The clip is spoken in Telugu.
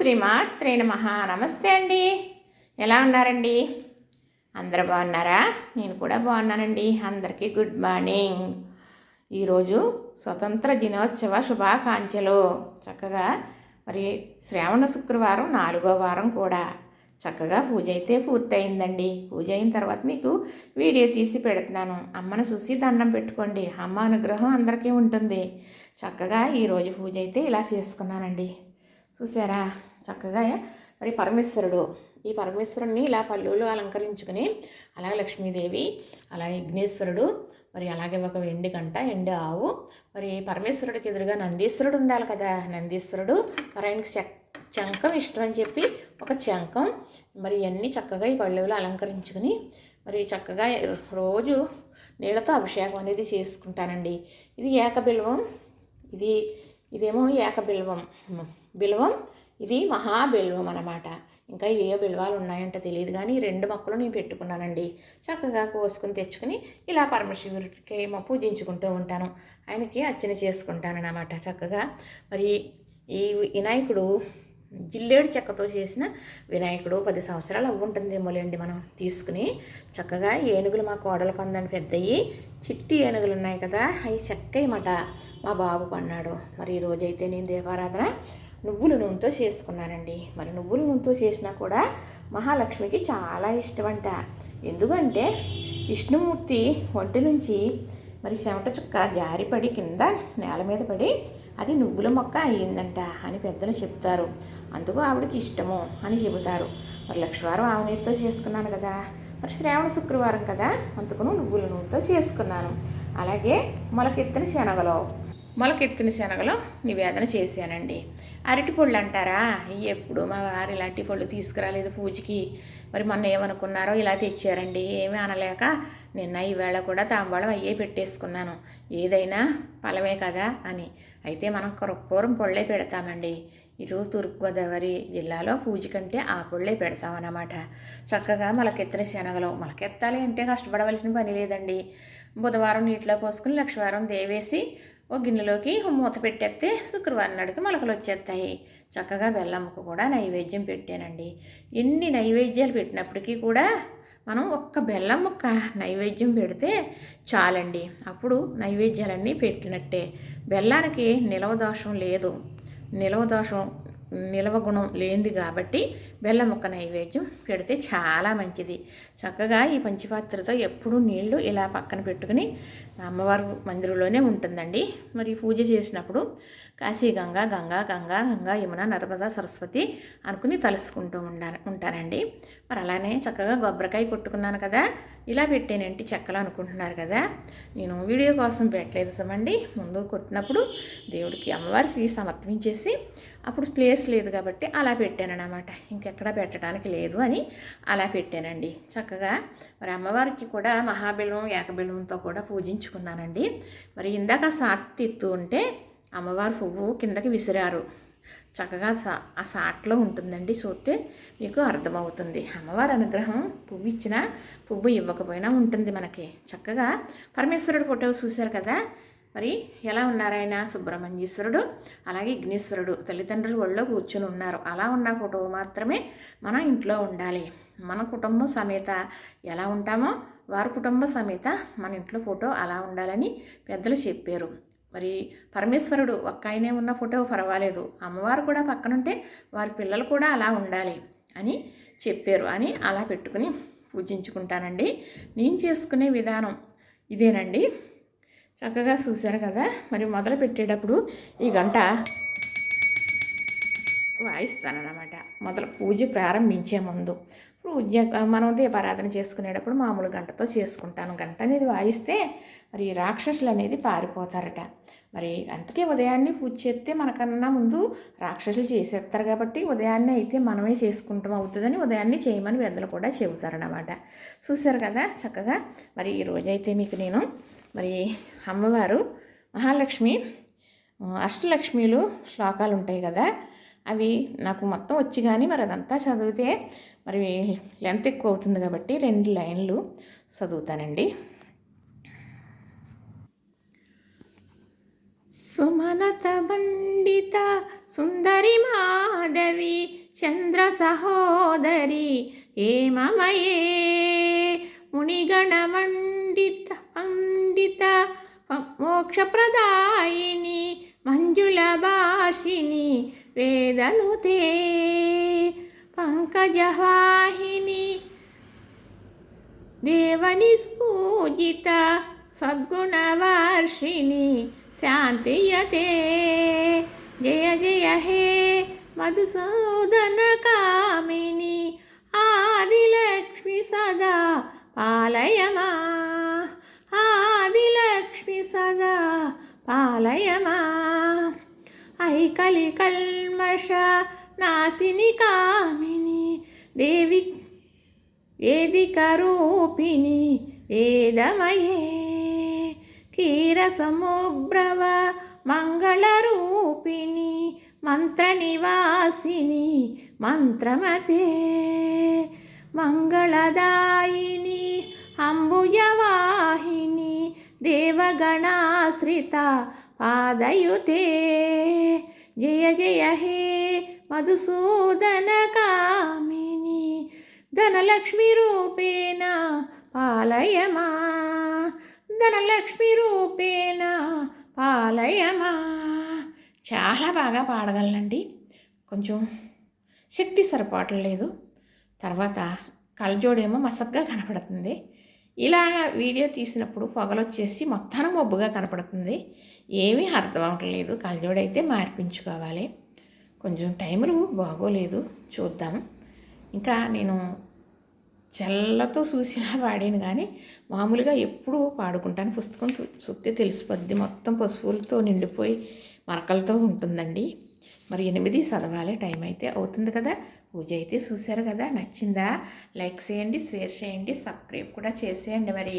శ్రీమాత్రే నమః. నమస్తే అండి. ఎలా ఉన్నారండి? అందరూ బాగున్నారా? నేను కూడా బాగున్నానండి. అందరికీ గుడ్ మార్నింగ్. ఈరోజు స్వతంత్ర దినోత్సవ శుభాకాంక్షలు. చక్కగా మరి శ్రావణ శుక్రవారం 4వ వారం కూడా చక్కగా పూజ అయితే పూర్తయిందండి. పూజ అయిన తర్వాత మీకు వీడియో తీసి పెడుతున్నాను. అమ్మను చూసి దండం పెట్టుకోండి. అమ్మ అనుగ్రహం అందరికీ ఉంటుంది. చక్కగా ఈరోజు పూజ అయితే ఇలా చేసుకున్నానండి. చూసారా చక్కగా మరి ఈ పరమేశ్వరుడిని ఇలా పళ్ళులు అలంకరించుకుని అలాగే లక్ష్మీదేవి అలాగే విఘ్నేశ్వరుడు మరి అలాగే ఒక వెండి గంట ఎండు ఆవు మరి పరమేశ్వరుడికి ఎదురుగా నందీశ్వరుడు ఉండాలి కదా. నందీశ్వరుడు మరి ఆయనకి శంఖం ఇష్టం అని చెప్పి ఒక శంఖం మరి ఇవన్నీ చక్కగా ఈ పళ్ళులు అలంకరించుకుని మరి చక్కగా రోజు నీళ్ళతో అభిషేకం అనేది చేసుకుంటానండి. ఇది ఏకబిల్వం, ఇదేమో బిల్వం, ఇది మహాబిల్వం అన్నమాట. ఇంకా ఏ బిల్వాలు ఉన్నాయంటే తెలియదు, కానీ ఈ 2 మొక్కలు నేను పెట్టుకున్నానండి. చక్కగా కోసుకుని తెచ్చుకుని ఇలా పరమశివుడికి పూజించుకుంటూ ఉంటాను. ఆయనకి అర్చన చేసుకుంటాను అన్నమాట. చక్కగా మరి ఈ వినాయకుడు జిల్లేడు చెక్కతో చేసిన వినాయకుడు 10 సంవత్సరాలు అవ్వుంటుందేమోలేండి. మనం తీసుకుని చక్కగా ఏనుగులు మా కోడలు కొందండి పెద్దవి చిట్టి ఏనుగులు ఉన్నాయి కదా, అవి చెక్కయ్యమాట మా బాబు కొన్నాడు. మరి ఈరోజైతే నేను దీపారాధన నువ్వుల నూనెతో చేసుకున్నానండి. మరి నువ్వుల నూనెతో చేసినా కూడా మహాలక్ష్మికి చాలా ఇష్టమంట. ఎందుకంటే విష్ణుమూర్తి ఒంటి నుంచి మరి చెమట చుక్క జారిపడి కింద నేల మీద పడి అది నువ్వుల మొక్క అయ్యిందంట అని పెద్దలు చెప్తారు. అందుకు ఆవిడకి ఇష్టము అని చెబుతారు. మరి లక్షవారం ఆవునేతితో చేసుకున్నాను కదా, మరి శ్రావణ శుక్రవారం కదా, అందుకును నువ్వుల నూనెతో చేసుకున్నాను. అలాగే మొలకెత్తిన శనగలో నివేదన చేశానండి. అరటి పళ్ళు అంటారా, ఎప్పుడు మా వారు ఇలాంటి పళ్ళు తీసుకురాలేదు పూజకి. మరి మొన్న ఏమనుకున్నారో ఇలా తెచ్చారండి. ఏమీ అనలేక నిన్న ఈవేళ కూడా తాంబూలం అయ్యే పెట్టేసుకున్నాను. ఏదైనా ఫలమే కదా అని. అయితే మనం పూర్వం పళ్ళే పెడతామండి. ఇటు తూర్పుగోదావరి జిల్లాలో పూజ కంటే ఆ పళ్ళే పెడతామన్నమాట. చక్కగా మొలకెత్తిన శనగలు మొలకెత్తాలి అంటే కష్టపడవలసిన పని లేదండి. బుధవారం నీటిలో పోసుకుని లక్షవారం దేవేసి ఓ గిన్నెలోకి మూత పెట్టేస్తే శుక్రవారం నాటికి మొలకలు వచ్చేస్తాయి. చక్కగా బెల్లమ్మకు కూడా నైవేద్యం పెట్టానండి. ఎన్ని నైవేద్యాలు పెట్టినప్పటికీ కూడా మనం ఒక్క బెల్లం ముక్క నైవేద్యం పెడితే చాలండి. అప్పుడు నైవేద్యాలన్నీ పెట్టినట్టే. బెల్లానికి నిలవ గుణం లేనిది కాబట్టి బెల్లం ముక్క నైవేద్యం పెడితే చాలా మంచిది. చక్కగా ఈ పంచపాత్రతో ఎప్పుడూ నీళ్లు ఇలా పక్కన పెట్టుకుని అమ్మవారు మందిరంలోనే ఉంటుందండి. మరి పూజ చేసినప్పుడు కాశీ గంగా యమున నర్మదా సరస్వతి అనుకుని తలుసుకుంటూ ఉంటానండి. మరి అలానే చక్కగా కొబ్బరికాయ కొట్టుకున్నాను కదా, ఇలా పెట్టానంటే చెక్కలు అనుకుంటున్నారు కదా, నేను వీడియో కోసం పెట్టలేదు సమండి. ముందు కొట్టినప్పుడు దేవుడికి అమ్మవారికి సమర్పించేసి అప్పుడు ప్లేస్ లేదు కాబట్టి అలా పెట్టాను అన్నమాట. ఇంకెక్కడా పెట్టడానికి లేదు అని అలా పెట్టానండి. చక్కగా మరి అమ్మవారికి కూడా మహాబిల్వం ఏకబిల్వంతో కూడా పూజించుకున్నానండి. మరి ఇందాక సాట్ తిత్తూ ఉంటే అమ్మవారు పువ్వు కిందకి విసిరారు. చక్కగా ఆ సాట్లో ఉంటుందండి, చూస్తే మీకు అర్థమవుతుంది. అమ్మవారి అనుగ్రహం పువ్వు ఇచ్చినా పువ్వు ఇవ్వకపోయినా ఉంటుంది మనకి. చక్కగా పరమేశ్వరుడు ఫోటో చూశారు కదా, మరి ఎలా ఉన్నారాయన సుబ్రహ్మణ్యేశ్వరుడు అలాగే విఘ్నేశ్వరుడు తల్లిదండ్రులు ఒళ్ళో కూర్చొని ఉన్నారు. అలా ఉన్న ఫోటో మాత్రమే మన ఇంట్లో ఉండాలి. మన కుటుంబం సమేత ఎలా ఉంటామో వారి కుటుంబ సమేత మన ఇంట్లో ఫోటో అలా ఉండాలని పెద్దలు చెప్పారు. మరి పరమేశ్వరుడు ఒక్క ఆయనే ఉన్న ఫోటో పర్వాలేదు, అమ్మవారు కూడా పక్కనుంటే వారి పిల్లలు కూడా అలా ఉండాలి అని చెప్పారు అని అలా పెట్టుకుని పూజించుకుంటానండి. నేను చేసుకునే విధానం ఇదేనండి. చక్కగా చూశారు కదా, మరి మొదలు పెట్టేటప్పుడు ఈ గంట వాయిస్తానన్నమాట. పూజ ప్రారంభించే ముందు మనం దీపారాధన చేసుకునేటప్పుడు మామూలు గంటతో చేసుకుంటాను. గంట అనేది వాయిస్తే మరి రాక్షసులు అనేది పారిపోతారట. మరి అందుకే ఉదయాన్నే పూజ చేస్తే మనకన్నా ముందు రాక్షసులు చేసేస్తారు కాబట్టి ఉదయాన్నే అయితే మనమే చేసుకుంటాం అవుతుందని ఉదయాన్నే చేయమని పెద్దలు కూడా చెబుతారన్నమాట. చూశారు కదా చక్కగా. మరి ఈరోజైతే మీకు నేను మరి అమ్మవారు మహాలక్ష్మి అష్టలక్ష్మిలు శ్లోకాలు ఉంటాయి కదా, అవి నాకు మొత్తం వచ్చి కానీ మరి అదంతా చదివితే మరి లెంత్ ఎక్కువ అవుతుంది కాబట్టి 2 లైన్లు చదువుతానండి. సుమనత మండిత సుందరి మాధవి చంద్ర సహోదరి హేమమయే మునిగణ మండిత పండిత మోక్షప్రదాయిని మంజుల భాషిని వేదనుతే పంకజవాహిని దేవని పూజిత సద్గుణవర్షిణి శాంతియతే జయ జయ హే మధుసూదన కామిని ఆదిలక్ష్మి సదా పాలయమా ఆదిలక్ష్మి సదా పాలయమా ఐకలి కల్మష నాశిని కామిని దేవి వేదిక రూపిణి వేదమయే క్షీరసముద్రవ మంగళరూపిణి మంత్రనివాసిని మంత్రమతే మంగళదాయిని అంబుజవాహిని దేవగణాశ్రిత పాదయుతే జయ జయ హే మధుసూదన కామిని ధనలక్ష్మి రూపేణ పాలయమా ధనలక్ష్మి రూపేణ పాలయమా. చాలా బాగా పాడగలనండి, కొంచెం శక్తి సరిపోవట్లేదు. తర్వాత కళ్ళజోడేమో మసగ్గా కనపడుతుంది. ఇలా వీడియో తీసినప్పుడు పొగలొచ్చేసి మొత్తం మబ్బుగా కనపడుతుంది, ఏమీ అర్థం అవ్వట్లేదు. కళ్ళజోడైతే మార్పించుకోవాలి. కొంచెం టైములు బాగోలేదు, చూద్దాం. ఇంకా నేను చల్లతో చూసినా పాడాను, కానీ మామూలుగా ఎప్పుడూ పాడుకుంటాను. పుస్తకం చూస్తే తెలిసిపోద్ది, మొత్తం పసుపులతో నిండిపోయి మరకలతో ఉంటుందండి. మరి 8 చదవాలి, టైం అయితే అవుతుంది కదా. పూజ అయితే చూశారు కదా, నచ్చిందా? లైక్ చేయండి, షేర్ చేయండి, సబ్స్క్రైబ్ కూడా చేసేయండి మరి.